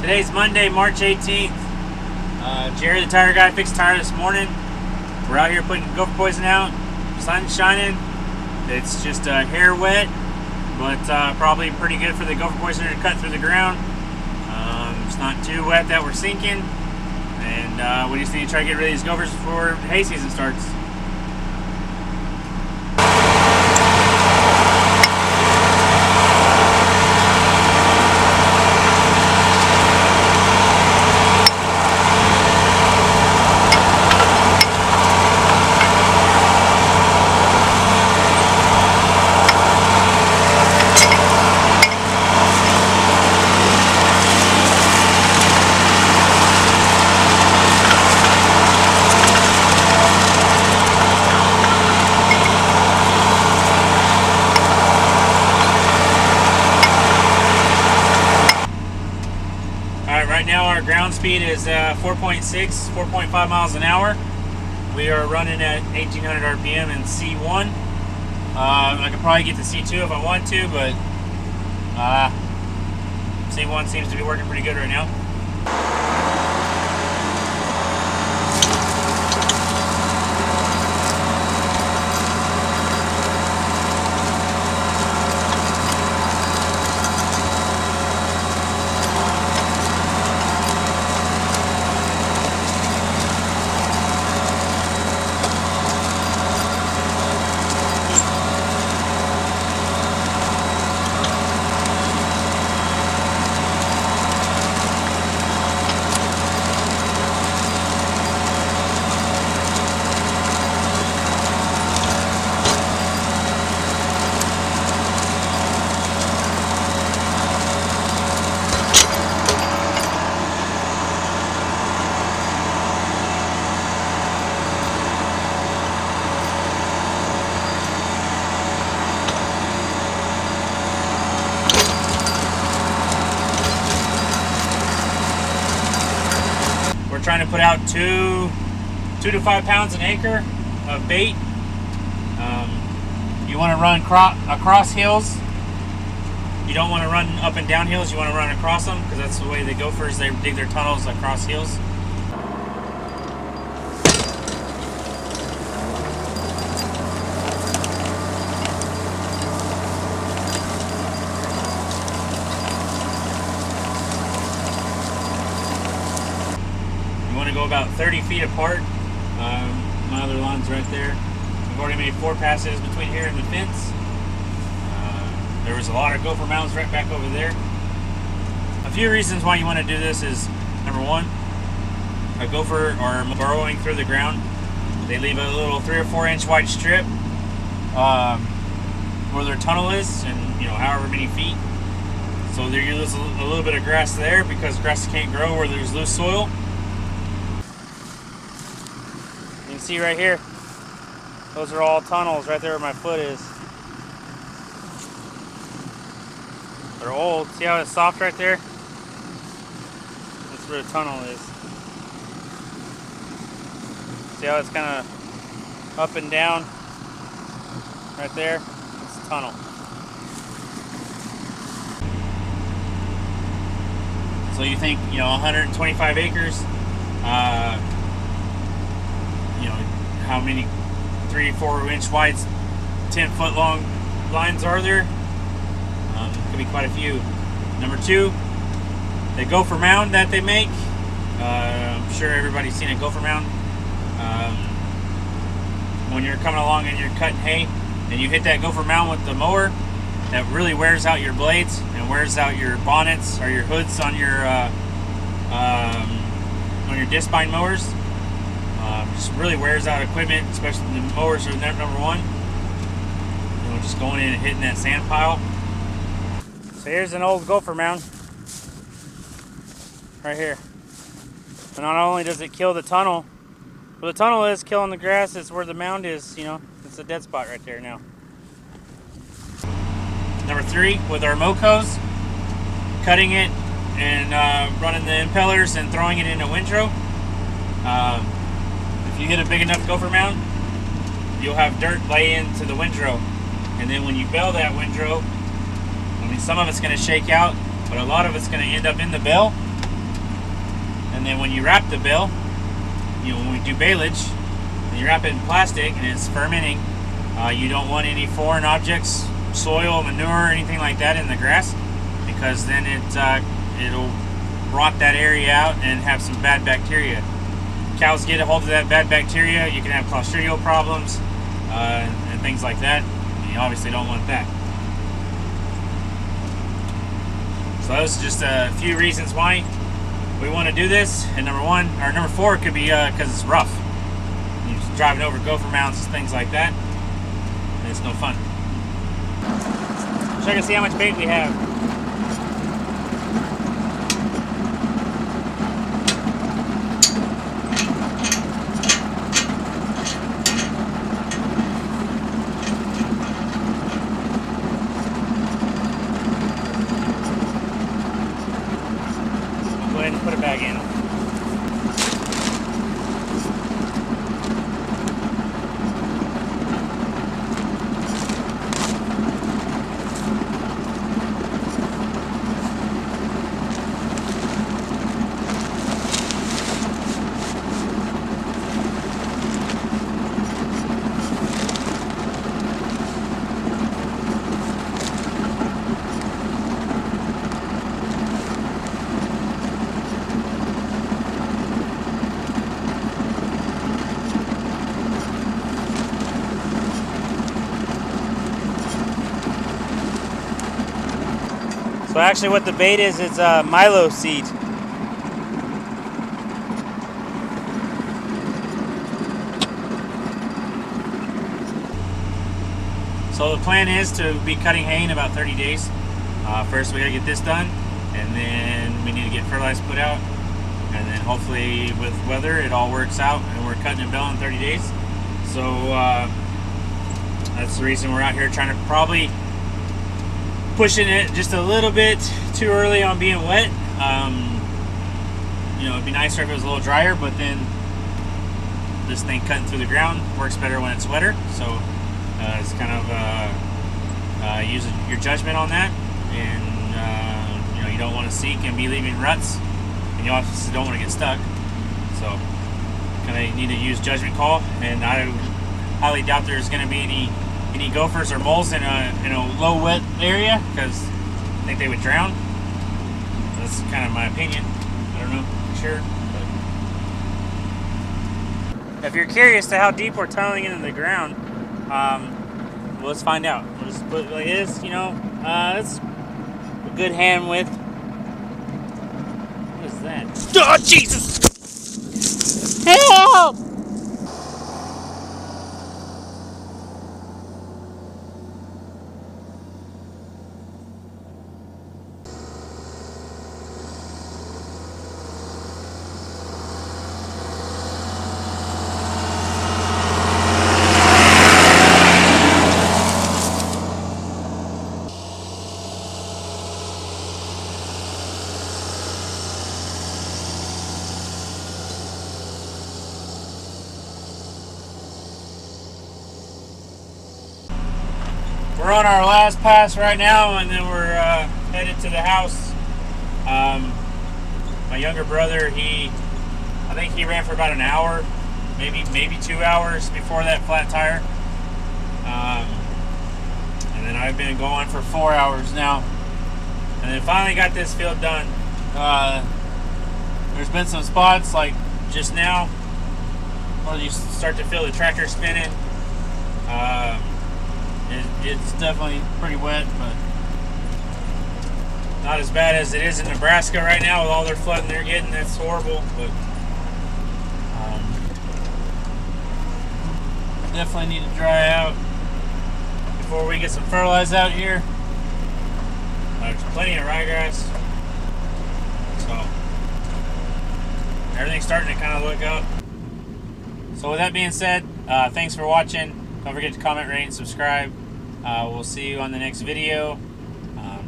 Today's Monday, March 18th. Jerry the tire guy fixed tire this morning. We're out here putting gopher poison out. Sun's shining. It's just hair wet, but probably pretty good for the gopher poison to cut through the ground. It's not too wet that we're sinking, and we just need to try to get rid of these gophers before hay season starts. Right now our ground speed is 4.5 miles an hour. We are running at 1800 RPM in C1. I could probably get to C2 if I want to, but C1 seems to be working pretty good right now. We're trying to put out 2 to 5 pounds an acre of bait. You want to run across hills. You don't want to run up and down hills. You want to run across them, because that's the way the gophers, they dig their tunnels across hills. Go about 30 feet apart. My other lawn's right there. We've already made 4 passes between here and the fence. There was a lot of gopher mounds right back over there. A few reasons why you want to do this is, number one, a gopher are burrowing through the ground. They leave a little 3 or 4 inch wide strip where their tunnel is, and however many feet. So there you lose a little bit of grass there, because grass can't grow where there's loose soil. You can see right here, those are all tunnels right there where my foot is. They're old. See how it's soft right there? That's where the tunnel is. See how it's kind of up and down right there? It's a tunnel. So you think, 125 acres, how many 3 or 4 inch wide, 10-foot long lines are there? Could be quite a few. Number 2, the gopher mound that they make. I'm sure everybody's seen a gopher mound. When you're coming along and you're cutting hay and you hit that gopher mound with the mower, that really wears out your blades and wears out your bonnets or your hoods on your disc bind mowers. Just really wears out equipment, especially the mowers are number 1. Just going in and hitting that sand pile. So here's an old gopher mound right here. And not only does it kill the tunnel, where the tunnel is killing the grass, it's where the mound is, it's a dead spot right there now. Number 3, with our mocos, cutting it and running the impellers and throwing it in a windrow. If you hit a big enough gopher mound, you'll have dirt lay into the windrow. And then when you bell that windrow, some of it's going to shake out, but a lot of it's going to end up in the bell. And then when you wrap the bale, when we do baleage, and you wrap it in plastic and it's fermenting, you don't want any foreign objects, soil, manure, anything like that in the grass, because then it'll rot that area out and have some bad bacteria. Cows get a hold of that bad bacteria, you can have clostridial problems and things like that. And you obviously don't want that. So those are just a few reasons why we want to do this. And number four could be because it's rough. You're just driving over gopher mounds, things like that, and it's no fun. Check and see how much bait we have. Go ahead and put it back in. So actually what the bait is, it's Milo seed. So the plan is to be cutting hay in about 30 days. First we gotta get this done, and then we need to get fertilizer put out, and then hopefully with weather it all works out and we're cutting a bale in 30 days. So that's the reason we're out here trying to probably pushing it just a little bit too early on being wet. It'd be nicer if it was a little drier, but then this thing cutting through the ground works better when it's wetter. So it's kind of using your judgment on that, and you don't want to seek and be leaving ruts, and you also don't want to get stuck. So kind of need to use judgment call, and I highly doubt there's going to be any gophers or moles in a low wet area, because I think they would drown. That's kind of my opinion. I don't know for sure. But if you're curious to how deep we're tunneling into the ground, well, let's find out. We'll just put it like this, it's a good hand width. What is that? Oh, Jesus! Help! We're on our last pass right now, and then we're headed to the house. My younger brother, I think he ran for about an hour, maybe 2 hours before that flat tire. And then I've been going for 4 hours now. And then finally got this field done. There's been some spots like just now where you start to feel the tractor spinning. It's definitely pretty wet, but not as bad as it is in Nebraska right now with all their flooding they're getting. That's horrible, but definitely need to dry out before we get some fertilizer out here. There's plenty of ryegrass, so everything's starting to kind of look up. So with that being said, thanks for watching. Don't forget to comment, rate, and subscribe. We'll see you on the next video.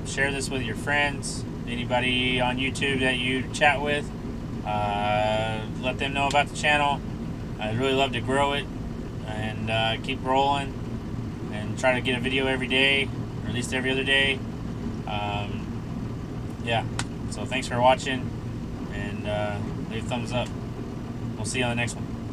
Share this with your friends, anybody on YouTube that you chat with. Let them know about the channel. I'd really love to grow it and keep rolling and try to get a video every day, or at least every other day. Yeah, so thanks for watching, and leave a thumbs up. We'll see you on the next one.